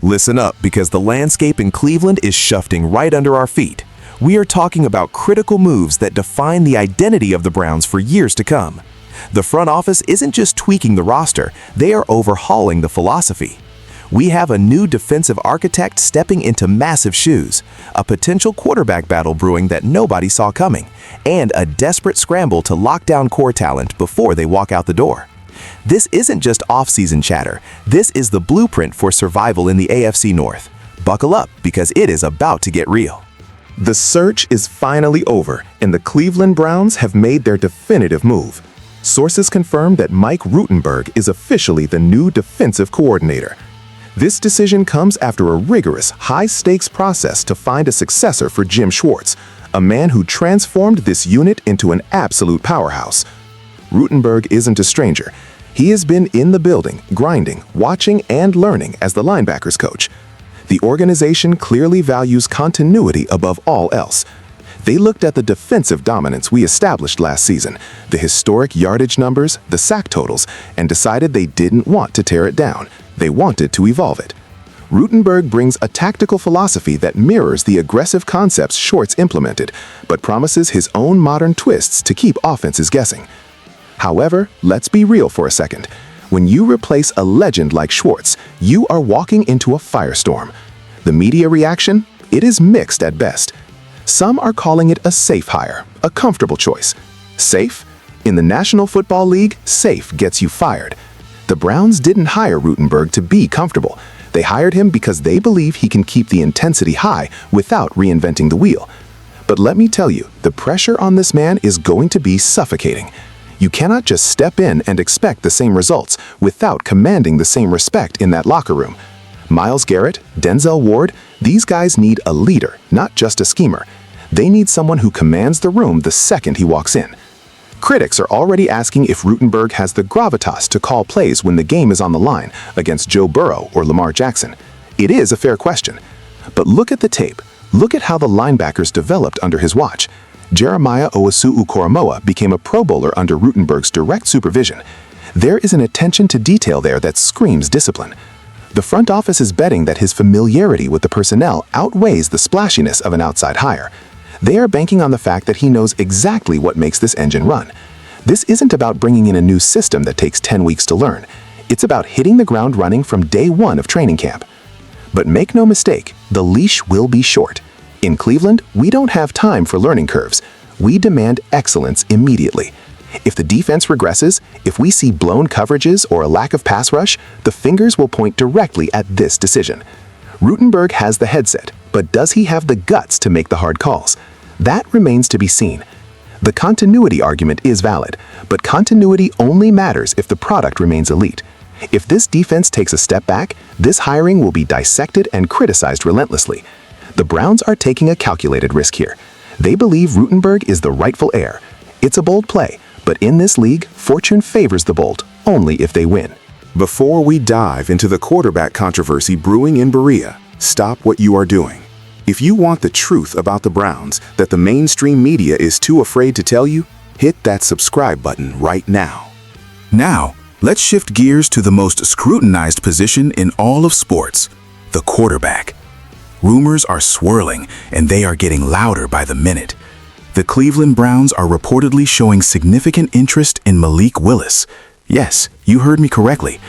Listen up, because the landscape in Cleveland is shifting right under our feet. We are talking about critical moves that define the identity of the Browns for years to come. The front office isn't just tweaking the roster, they are overhauling the philosophy. We have a new defensive architect stepping into massive shoes, a potential quarterback battle brewing that nobody saw coming, and a desperate scramble to lock down core talent before they walk out the door. This isn't just off-season chatter. This is the blueprint for survival in the AFC North. Buckle up, because it is about to get real. The search is finally over, and the Cleveland Browns have made their definitive move. Sources confirm that Mike Rutenberg is officially the new defensive coordinator. This decision comes after a rigorous, high-stakes process to find a successor for Jim Schwartz, a man who transformed this unit into an absolute powerhouse. Rutenberg isn't a stranger. He has been in the building, grinding, watching, and learning as the linebackers coach. The organization clearly values continuity above all else. They looked at the defensive dominance we established last season, the historic yardage numbers, the sack totals, and decided they didn't want to tear it down. They wanted to evolve it. Rutenberg brings a tactical philosophy that mirrors the aggressive concepts Schwartz implemented, but promises his own modern twists to keep offenses guessing. However, let's be real for a second. When you replace a legend like Schwartz, you are walking into a firestorm. The media reaction? It is mixed at best. Some are calling it a safe hire, a comfortable choice. Safe? In the National Football League, safe gets you fired. The Browns didn't hire Rutenberg to be comfortable. They hired him because they believe he can keep the intensity high without reinventing the wheel. But let me tell you, the pressure on this man is going to be suffocating. You cannot just step in and expect the same results without commanding the same respect in that locker room. Myles Garrett, Denzel Ward, these guys need a leader, not just a schemer. They need someone who commands the room the second he walks in. Critics are already asking if Rutenberg has the gravitas to call plays when the game is on the line against Joe Burrow or Lamar Jackson. It is a fair question. But look at the tape. Look at how the linebackers developed under his watch. Jeremiah Owusu-Ukoromoa became a Pro Bowler under Rutenberg's direct supervision. There is an attention to detail there that screams discipline. The front office is betting that his familiarity with the personnel outweighs the splashiness of an outside hire. They are banking on the fact that he knows exactly what makes this engine run. This isn't about bringing in a new system that takes 10 weeks to learn. It's about hitting the ground running from day one of training camp. But make no mistake, the leash will be short. In Cleveland, we don't have time for learning curves. We demand excellence immediately. If the defense regresses, if we see blown coverages or a lack of pass rush, the fingers will point directly at this decision. Rutenberg has the headset, but does he have the guts to make the hard calls? That remains to be seen. The continuity argument is valid, but continuity only matters if the product remains elite. If this defense takes a step back, this hiring will be dissected and criticized relentlessly. The Browns are taking a calculated risk here. They believe Rutenberg is the rightful heir. It's a bold play, but in this league, fortune favors the bold, only if they win. Before we dive into the quarterback controversy brewing in Berea, stop what you are doing. If you want the truth about the Browns that the mainstream media is too afraid to tell you, hit that subscribe button right now. Now, let's shift gears to the most scrutinized position in all of sports, the quarterback. Rumors are swirling, and they are getting louder by the minute. The Cleveland Browns are reportedly showing significant interest in Malik Willis. Yes, you heard me correctly.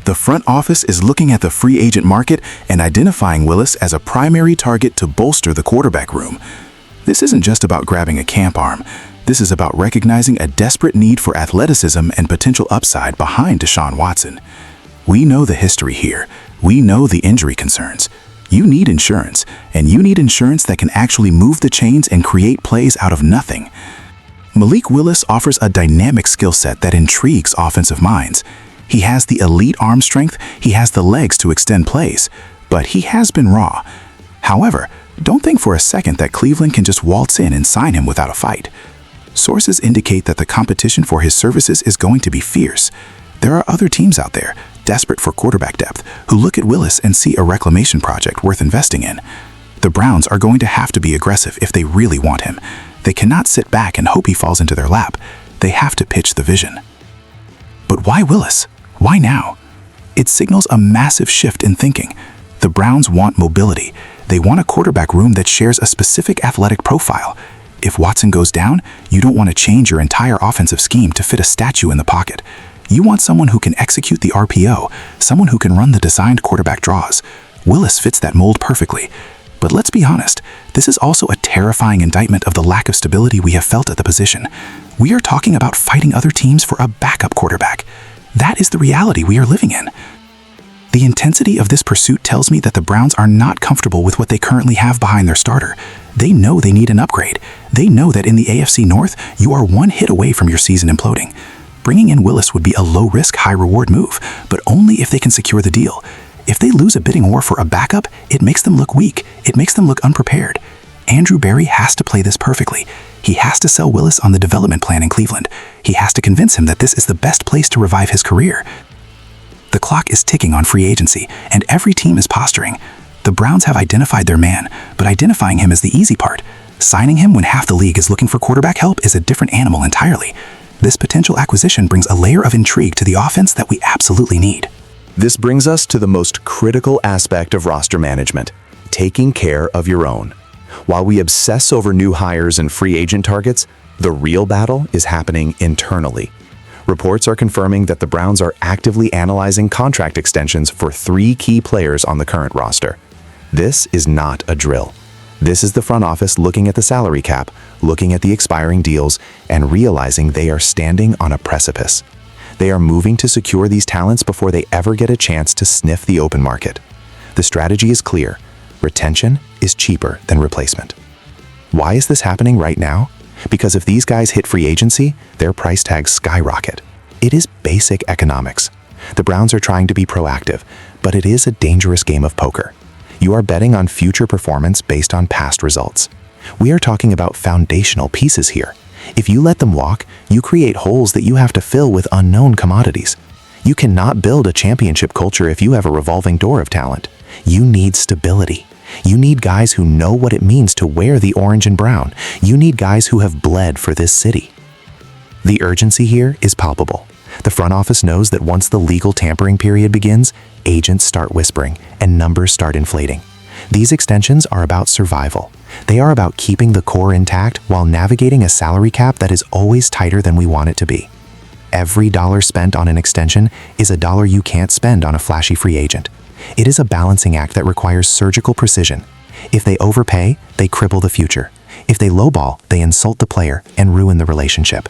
The front office is looking at the free agent market and identifying Willis as a primary target to bolster the quarterback room. This isn't just about grabbing a camp arm. This is about recognizing a desperate need for athleticism and potential upside behind Deshaun Watson. We know the history here. We know the injury concerns. You need insurance, and you need insurance that can actually move the chains and create plays out of nothing. Malik Willis offers a dynamic skill set that intrigues offensive minds. He has the elite arm strength, he has the legs to extend plays, but he has been raw. However, don't think for a second that Cleveland can just waltz in and sign him without a fight. Sources indicate that the competition for his services is going to be fierce. There are other teams out there, desperate for quarterback depth, who look at Willis and see a reclamation project worth investing in. The Browns are going to have to be aggressive if they really want him. They cannot sit back and hope he falls into their lap. They have to pitch the vision. But why Willis? Why now? It signals a massive shift in thinking. The Browns want mobility. They want a quarterback room that shares a specific athletic profile. If Watson goes down, you don't want to change your entire offensive scheme to fit a statue in the pocket. You want someone who can execute the RPO, someone who can run the designed quarterback draws. Willis fits that mold perfectly. But let's be honest, this is also a terrifying indictment of the lack of stability we have felt at the position. We are talking about fighting other teams for a backup quarterback. That is the reality we are living in. The intensity of this pursuit tells me that the Browns are not comfortable with what they currently have behind their starter. They know they need an upgrade. They know that in the AFC North, you are one hit away from your season imploding. Bringing in Willis would be a low-risk, high-reward move, but only if they can secure the deal. If they lose a bidding war for a backup, it makes them look weak. It makes them look unprepared. Andrew Berry has to play this perfectly. He has to sell Willis on the development plan in Cleveland. He has to convince him that this is the best place to revive his career. The clock is ticking on free agency, and every team is posturing. The Browns have identified their man, but identifying him is the easy part. Signing him when half the league is looking for quarterback help is a different animal entirely. This potential acquisition brings a layer of intrigue to the offense that we absolutely need. This brings us to the most critical aspect of roster management, taking care of your own. While we obsess over new hires and free agent targets, the real battle is happening internally. Reports are confirming that the Browns are actively analyzing contract extensions for 3 key players on the current roster. This is not a drill. This is the front office looking at the salary cap, looking at the expiring deals, and realizing they are standing on a precipice. They are moving to secure these talents before they ever get a chance to sniff the open market. The strategy is clear. Retention is cheaper than replacement. Why is this happening right now? Because if these guys hit free agency, their price tags skyrocket. It is basic economics. The Browns are trying to be proactive, but it is a dangerous game of poker. You are betting on future performance based on past results. We are talking about foundational pieces here. If you let them walk, you create holes that you have to fill with unknown commodities. You cannot build a championship culture if you have a revolving door of talent. You need stability. You need guys who know what it means to wear the orange and brown. You need guys who have bled for this city. The urgency here is palpable. The front office knows that once the legal tampering period begins, agents start whispering and numbers start inflating. These extensions are about survival. They are about keeping the core intact while navigating a salary cap that is always tighter than we want it to be. Every dollar spent on an extension is a dollar you can't spend on a flashy free agent. It is a balancing act that requires surgical precision. If they overpay, they cripple the future. If they lowball, they insult the player and ruin the relationship.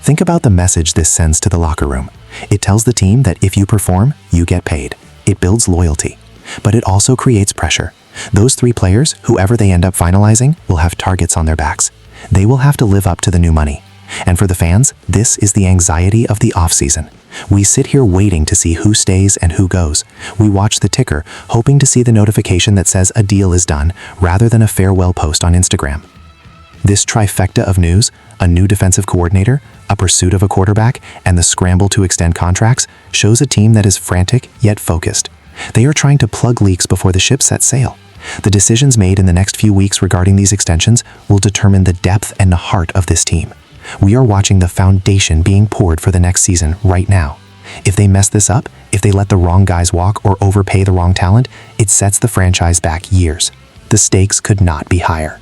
Think about the message this sends to the locker room. It tells the team that if you perform, you get paid. It builds loyalty. But it also creates pressure. Those 3 players, whoever they end up finalizing, will have targets on their backs. They will have to live up to the new money. And for the fans, this is the anxiety of the offseason. We sit here waiting to see who stays and who goes. We watch the ticker, hoping to see the notification that says a deal is done, rather than a farewell post on Instagram. This trifecta of news, a new defensive coordinator, a pursuit of a quarterback, and the scramble to extend contracts, shows a team that is frantic yet focused. They are trying to plug leaks before the ship sets sail. The decisions made in the next few weeks regarding these extensions will determine the depth and the heart of this team. We are watching the foundation being poured for the next season right now. If they mess this up, if they let the wrong guys walk or overpay the wrong talent, it sets the franchise back years. The stakes could not be higher.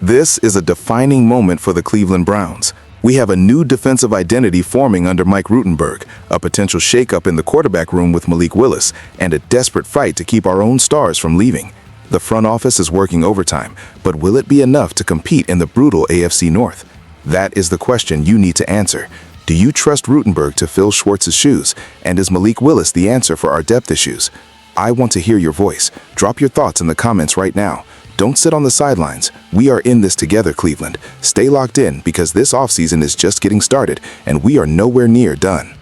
This is a defining moment for the Cleveland Browns. We have a new defensive identity forming under Mike Rutenberg, a potential shakeup in the quarterback room with Malik Willis, and a desperate fight to keep our own stars from leaving. The front office is working overtime, but will it be enough to compete in the brutal AFC North? That is the question you need to answer. Do you trust Rutenberg to fill Schwartz's shoes? And is Malik Willis the answer for our depth issues? I want to hear your voice. Drop your thoughts in the comments right now. Don't sit on the sidelines. We are in this together, Cleveland. Stay locked in because this offseason is just getting started and we are nowhere near done.